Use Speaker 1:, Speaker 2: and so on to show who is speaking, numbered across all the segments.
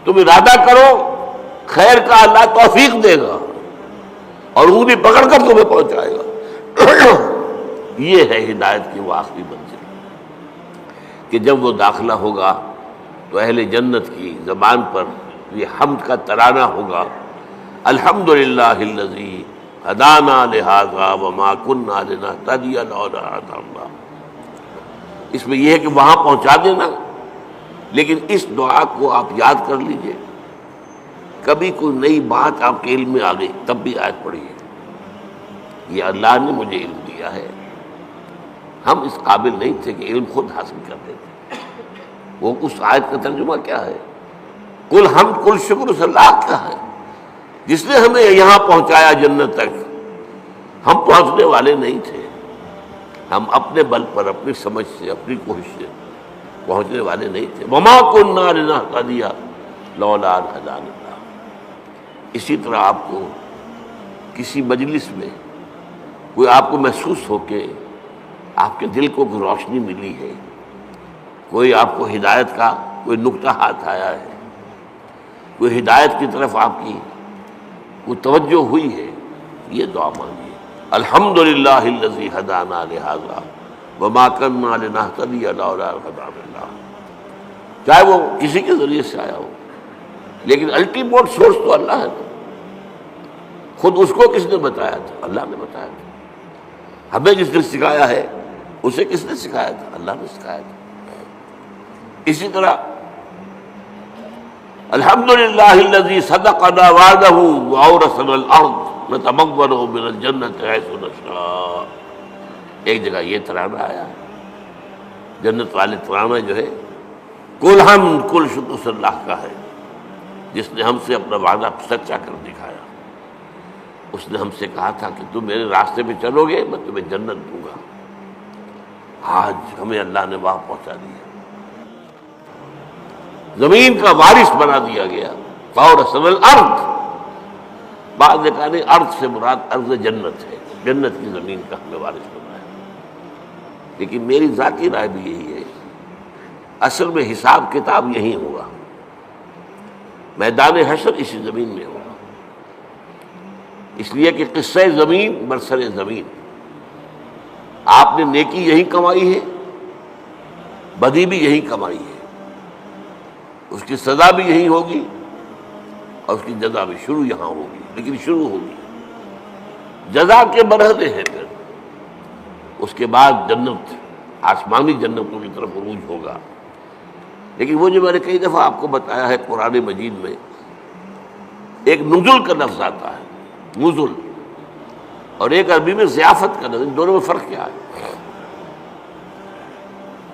Speaker 1: تم ارادہ کرو خیر کا، اللہ توفیق دے گا اور انگلی پکڑ کر تمہیں پہنچائے گا۔ یہ ہے ہدایت کی وہ آخری منزل کہ جب وہ داخلہ ہوگا تو اہل جنت کی زبان پر یہ حمد کا ترانہ ہوگا، الحمدللہ الذی ہدانا لہذا وما کنا لنہتدی لولا ان ہدانا اللہ۔ اس میں یہ ہے کہ وہاں پہنچا دینا، لیکن اس دعا کو آپ یاد کر لیجئے۔ کبھی کوئی نئی بات آپ کے علم میں آ گئی تب بھی آیت پڑھیے، یہ اللہ نے مجھے علم دیا ہے، ہم اس قابل نہیں تھے کہ علم خود حاصل کر لیتے۔ وہ اس آیت کا ترجمہ کیا ہے؟ کل حمد کل شکر اس اللہ کا ہے جس نے ہمیں یہاں پہنچایا جنت تک۔ ہم پہنچنے والے نہیں تھے، ہم اپنے بل پر، اپنی سمجھ سے، اپنی کوشش سے پہنچنے والے نہیں تھے۔ وما کنا لنہتدی لولا ان ہدانا اللہ۔ اسی طرح آپ کو کسی مجلس میں کوئی آپ کو محسوس ہو کہ آپ کے دل کو کوئی روشنی ملی ہے، کوئی آپ کو ہدایت کا کوئی نقطہ ہاتھ آیا ہے، کوئی ہدایت کی طرف آپ کی کوئی توجہ ہوئی ہے، یہ دعا مانگیے، الحمدللہ الذی ہدانا لہذا وما کنا لنہتدی لولا ان ہدانا اللہ۔ چاہے وہ کسی کے ذریعے سے آیا ہو، لیکن الٹیمیٹ سورس تو اللہ ہے نا۔ خود اس کو کس نے بتایا تھا؟ اللہ نے بتایا تھا۔ ہمیں جس نے سکھایا ہے اسے کس نے سکھایا تھا؟ اللہ نے سکھایا تھا۔ اسی طرح الحمدللہ الذی صدقنا وعدہ واورثنا الارض نتبوأ من الجنۃ حیث نشاء۔ ایک جگہ یہ ترانہ آیا ہے، جنت والے ترانہ جو ہے کل حمد کل شکر اس اللہ کا ہے جس نے ہم سے اپنا وعدہ سچا کر دکھایا۔ اس نے ہم سے کہا تھا کہ تم میرے راستے پہ چلو گے میں تمہیں جنت دوں گا، آج ہمیں اللہ نے وہاں پہنچا دیا، زمین کا وارث بنا دیا گیا۔ فاورثنا الارض، بعض نے کہا نہیں ارض سے مراد ارض جنت ہے، جنت کی زمین کا ہمیں وارث بنایا۔ لیکن میری ذاتی رائے بھی یہی ہے، اصل میں حساب کتاب یہی ہوگا، میدان حشر اسی زمین میں ہوگا، اس لیے کہ قصہ زمین برسر زمین، آپ نے نیکی یہی کمائی ہے، بدی بھی یہی کمائی ہے، اس کی سزا بھی یہی ہوگی اور اس کی جزا بھی شروع یہاں ہوگی، لیکن شروع ہوگی، جزا کے مرحلے ہیں، پھر اس کے بعد جنت، آسمانی جنتوں کی طرف عروج ہوگا۔ لیکن وہ جو میں نے کئی دفعہ آپ کو بتایا ہے، قرآن مجید میں ایک نزول کا لفظ آتا ہے، نزول، اور ایک عربی میں ضیافت کا لفظ، دونوں میں فرق کیا ہے؟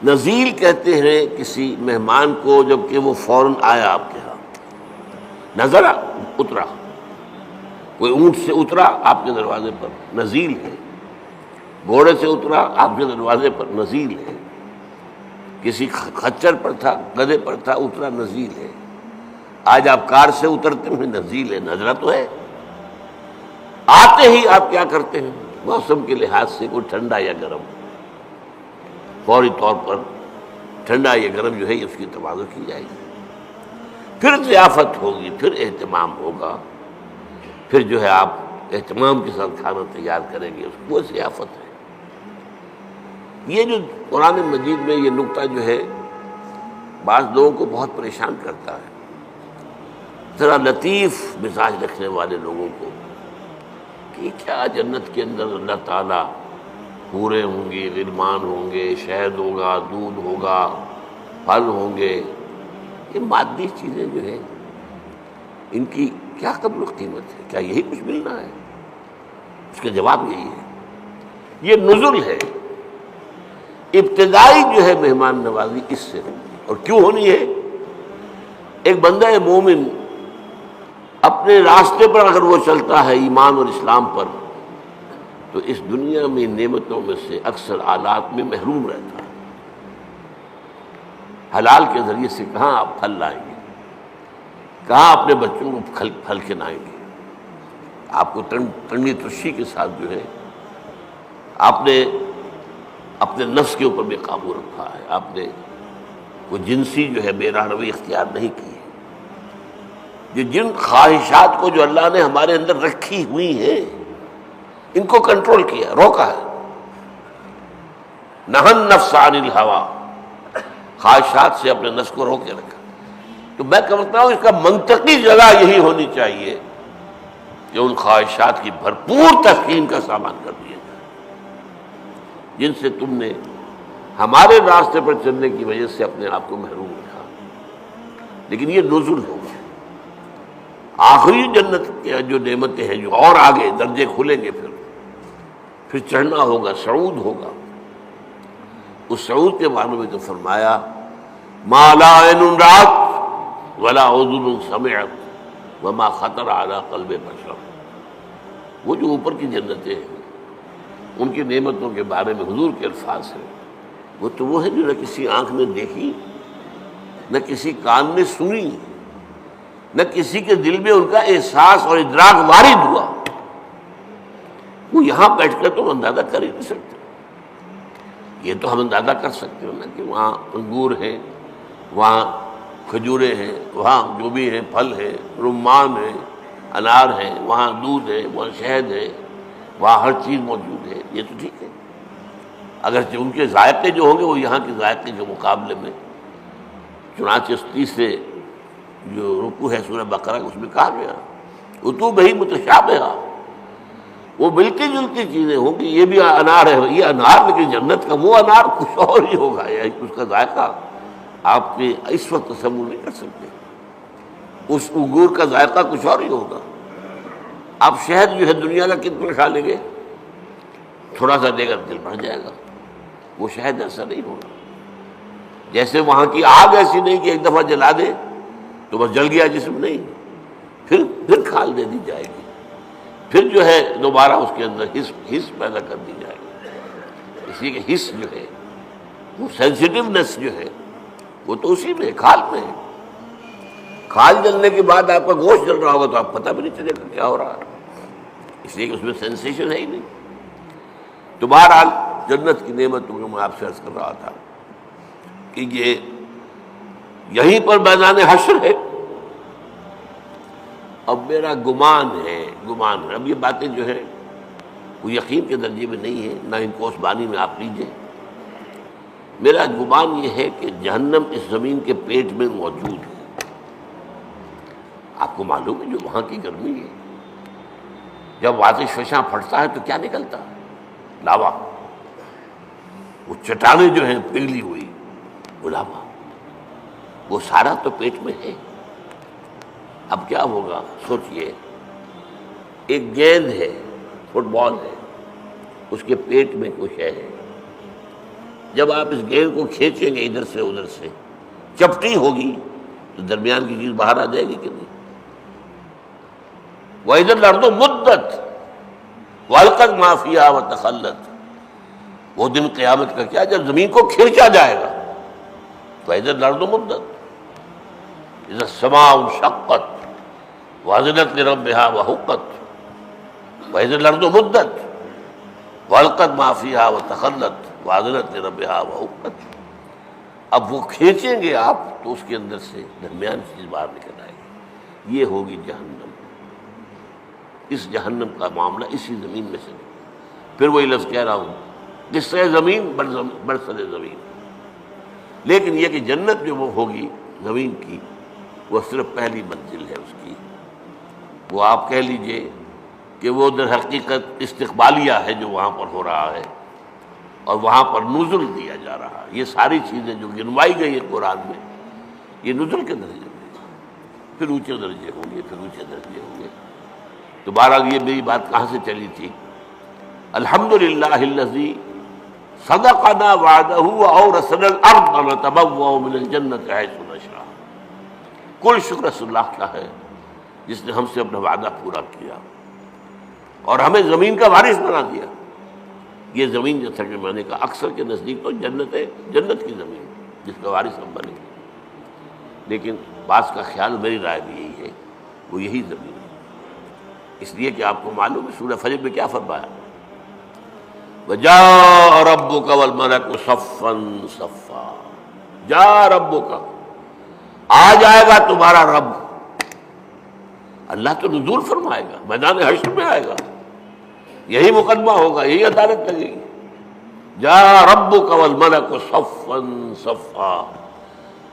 Speaker 1: نزیل کہتے ہیں کسی مہمان کو جب کہ وہ فوراً آیا آپ کے ہاں، نظر اترا، کوئی اونٹ سے اترا آپ کے دروازے پر، نزیل ہے، گھوڑے سے اترا آپ کے دروازے پر، نزیل ہے، کسی خچر پر تھا، گدھے پر تھا، اترا، نزیل ہے۔ آج آپ کار سے اترتے ہیں، نزیل ہے، نظرہ تو ہے۔ آتے ہی آپ کیا کرتے ہیں؟ موسم کے لحاظ سے کوئی ٹھنڈا یا گرم، فوری طور پر ٹھنڈا یا گرم جو ہے اس کی تبادل کی جائے گی، پھر ضیافت ہوگی، پھر اہتمام ہوگا، پھر جو ہے آپ اہتمام کے ساتھ کھانا تیار کریں گے، اس کو ضیافت ہے۔ یہ جو قرآن مجید میں یہ نقطہ جو ہے بعض لوگوں کو بہت پریشان کرتا ہے، ذرا لطیف مزاج رکھنے والے لوگوں کو، کہ کیا جنت کے اندر اللہ تعالیٰ حوریں ہوں گی، غلمان ہوں گے، شہد ہوگا، دودھ ہوگا، پھل ہوں گے، یہ مادی چیزیں جو ہیں ان کی کیا قدر و قیمت ہے؟ کیا یہی کچھ ملنا ہے؟ اس کا جواب یہی ہے، یہ نزل ہے، ابتدائی جو ہے مہمان نوازی اس سے ہوگی۔ اور کیوں ہونی ہے؟ ایک بندہ مومن اپنے راستے پر اگر وہ چلتا ہے ایمان اور اسلام پر، تو اس دنیا میں نعمتوں میں سے اکثر آلات میں محروم رہتا ہے۔ حلال کے ذریعے سے کہاں آپ پھل لائیں گے، کہاں اپنے بچوں کو پھل کھلائیں گے؟ آپ کو ٹنڈی ترشی کے ساتھ جو ہے آپ نے اپنے نفس کے اوپر بھی قابو رکھا ہے، آپ نے کوئی جنسی جو ہے بے راہ روی اختیار نہیں کی ہے، کہ جن خواہشات کو جو اللہ نے ہمارے اندر رکھی ہوئی ہیں ان کو کنٹرول کیا، روکا ہے. نہى النفس عن الهوى، خواہشات سے اپنے نفس کو روکے رکھا. تو میں کہتا ہوں اس کا منطقی جگہ یہی ہونی چاہیے کہ ان خواہشات کی بھرپور تسکین کا سامان کر دیا جائے جن سے تم نے ہمارے راستے پر چلنے کی وجہ سے اپنے آپ کو محروم رکھا. لیکن یہ نزول ہوگا، آخری جنت کے جو نعمتیں ہیں جو اور آگے درجے کھلیں گے، پھر چڑھنا ہوگا، صعود ہوگا. اس صعود کے بارے میں تو فرمایا ما لا عین رأت ولا اذن سمعت وما خطر علی قلب بشر. وہ جو اوپر کی جنتیں ہیں ان کی نعمتوں کے بارے میں حضور کے الفاظ ہیں، وہ تو وہ ہے جو نہ کسی آنکھ نے دیکھی، نہ کسی کان نے سنی، نہ کسی کے دل میں ان کا احساس اور ادراک وارد ہوا. وہ یہاں بیٹھ کر تو ہم اندازہ کر ہی نہیں سکتے. یہ تو ہم اندازہ کر سکتے ہیں نا کہ وہاں انگور ہیں، وہاں کھجوریں ہیں، وہاں جو بھی ہیں پھل ہیں، رمان ہیں، انار ہیں، وہاں دودھ ہے، وہاں شہد ہے، وہاں ہر چیز موجود ہے. یہ تو ٹھیک ہے، اگرچہ ان کے ذائقے جو ہوں گے وہ یہاں کے ذائقے کے مقابلے میں. چنانچہ 30 سے جو رکوع ہے سورہ بقرہ اس میں کہا گیا اتوبہ متشابہہ، وہ ملتی جلتی چیزیں ہوں گی. یہ بھی انار ہے، یہ انار، لیکن جنت کا وہ انار کچھ اور ہی ہوگا. اس کا ذائقہ آپ کے اس وقت تصور نہیں کر سکتے. اس انگور کا ذائقہ کچھ اور ہی ہوگا. آپ شہد جو ہے دنیا کا کتنا کھا لیں گے، تھوڑا سا دے کر دل بھر جائے گا. وہ شہد ایسا نہیں ہوگا. جیسے وہاں کی آگ ایسی نہیں کہ ایک دفعہ جلا دے تو بس جل گیا جسم، نہیں، پھر کھال دے دی جائے گی، پھر جو ہے دوبارہ اس کے اندر حس پیدا کر دی جائے گی. اس لیے کہ حس جو ہے، وہ سینسٹیونیس جو ہے، وہ تو اسی میں کھال میں ہے. کھال جلنے کے بعد آپ کا گوشت جل رہا ہوگا تو آپ پتہ بھی نہیں چلے گا کیا ہو رہا ہے، اس لیے کہ اس میں سینسیشن ہے ہی نہیں. تو بہرحال جنت کی نعمتوں کو میں آپ سے عرض کر رہا تھا کہ یہ یہیں پر میدان حشر ہے. اب میرا گمان ہے، اب یہ باتیں جو ہیں وہ یقین کے درجے میں نہیں ہے، نہ ان کو اس بانی میں آپ لیجئے. میرا گمان یہ ہے کہ جہنم اس زمین کے پیٹ میں موجود ہے. آپ کو معلوم ہے جو وہاں کی گرمی ہے، جب آتش فشاں پھٹتا ہے تو کیا نکلتا ہے؟ لاوا. وہ چٹانیں جو ہیں پگھلی ہوئی، وہ لاوا، وہ سارا تو پیٹ میں ہے. اب کیا ہوگا سوچئے، ایک گیند ہے، فٹ بال ہے، اس کے پیٹ میں کچھ ہے. جب آپ اس گیند کو کھینچیں گے ادھر سے ادھر سے، چپٹی ہوگی تو درمیان کی چیز باہر آ جائے گی کہ نہیں؟ وَإِذَا الْأَرْضُ مُدَّتْ وَأَلْقَتْ مَا فِيهَا وَتَخَلَّتْ. وہ دن قیامت کا کیا جب زمین کو کھینچا جائے گا. وَإِذَا الْأَرْضُ مُدَّتْ إِذَا السَّمَاءُ انشَقَّتْ وَأَذِنَتْ لِرَبِّهَا وَحُقَّتْ وَإِذَا الْأَرْضُ مُدَّتْ وَأَلْقَتْ مَا فِيهَا وَتَخَلَّتْ وَأَذِنَتْ لِرَبِّهَا وَحُقَّتْ. اب وہ کھینچیں گے آپ تو اس کے اندر سے درمیان چیز باہر نکل آئے گی. یہ ہوگی جہنم. اس جہنم کا معاملہ اسی زمین میں سے. پھر وہی لفظ کہہ رہا ہوں، جس سے زمین برسر زمین. لیکن یہ کہ جنت جو وہ ہوگی زمین کی، وہ صرف پہلی منزل ہے اس کی. وہ آپ کہہ لیجئے کہ وہ در حقیقت استقبالیہ ہے جو وہاں پر ہو رہا ہے، اور وہاں پر نزل دیا جا رہا ہے. یہ ساری چیزیں جو گنوائی گئی ہیں قرآن میں، یہ نزل کے درجے میں، پھر اونچے درجے ہوں گے، پھر اونچے درجے ہوں گے. تو بہرحال یہ میری بات کہاں سے چلی تھی؟ الحمدللہ الذی صدقنا وعدہ واورثنا الارض نتبوأ من الجنۃ حیث نشاء. کل شکر اس اللہ کا ہے جس نے ہم سے اپنا وعدہ پورا کیا اور ہمیں زمین کا وارث بنا دیا. یہ زمین جیسا کہ میں نے کہا اکثر کے نزدیک تو جنت ہے، جنت کی زمین جس کا وارث ہم بنے. لیکن بعض کا خیال، میری رائے بھی یہی ہے، وہ یہی زمین ہے. اس لیے کہ آپ کو معلوم ہے سورہ فجر میں کیا فرمایا؟ وَجَاءَ رَبُّكَ وَالْمَلَكُ صَفًّا صَفًّا. جا ربک، آ جائے گا تمہارا رب. اللہ تو نزول فرمائے گا، میدان حشر میں آئے گا، یہی مقدمہ ہوگا، یہی عدالت لگے گی. جاء ربک والملک صفا صفا،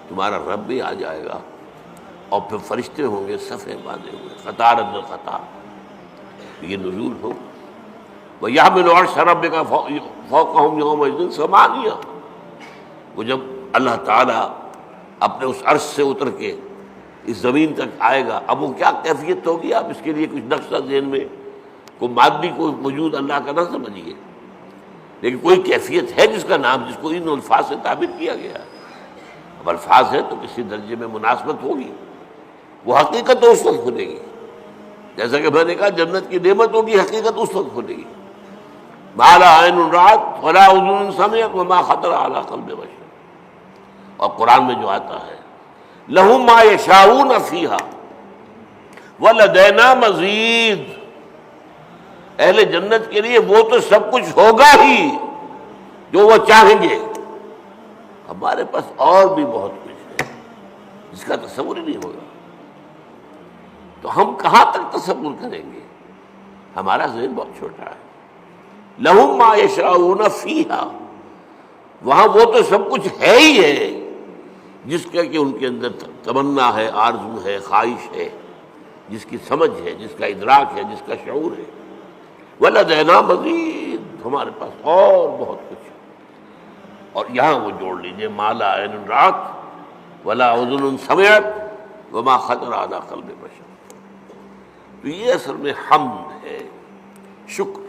Speaker 1: تمہارا رب بھی آ جائے گا اور پھر فرشتے ہوں گے صفے باندھے ہوئے، قطار اندر قطار. یہ نزول ہو. وَيَحْمِلُ عَرْشَ رَبِّكَ فَوْقَهُمْ يَوْمَئِذٍ ثَمَانِيَةٌ، وہ جب اللہ تعالیٰ اپنے اس عرش سے اتر کے اس زمین تک آئے گا، اب وہ کیا کیفیت ہوگی، آپ اس کے لیے کچھ نقشہ ذہن میں، کوئی مادی کوئی وجود اللہ کا نہ سمجھیے، لیکن کوئی کیفیت ہے جس کا نام، جس کو ان الفاظ سے تعبیر کیا گیا ہے. اب الفاظ ہے تو کسی درجے میں مناسبت ہوگی، وہ حقیقت تو اس وقت کھلے گی. جیسا کہ میں نے کہا جنت کی نعمتوں کی حقیقت اس وقت کھلے گی. ما لا عین رأت ولا اذن سمعت وما خطر علی قلب بشر. اور قرآن میں جو آتا ہے لہم ما یشاؤون فیہا ولدینا مزید، اہل جنت کے لیے وہ تو سب کچھ ہوگا ہی جو وہ چاہیں گے، ہمارے پاس اور بھی بہت کچھ ہے جس کا تصور ہی نہیں ہوگا. تو ہم کہاں تک تصور کریں گے، ہمارا ذہن بہت چھوٹا ہے. لہم ما یشاؤون فیہا، وہاں وہ تو سب کچھ ہے ہی ہے جس کا کہ ان کے اندر تمنا ہے، آرزو ہے، خواہش ہے، جس کی سمجھ ہے، جس کا ادراک ہے، جس کا شعور ہے. وَلَدَيْنَا مَزِيدٌ، ہمارے پاس اور بہت کچھ ہے. اور یہاں وہ جوڑ لیجئے ما لا عین رأت ولا اذن سمعت وما خطر علی قلب بشر. تو یہ اصل میں حمد ہے، شکر.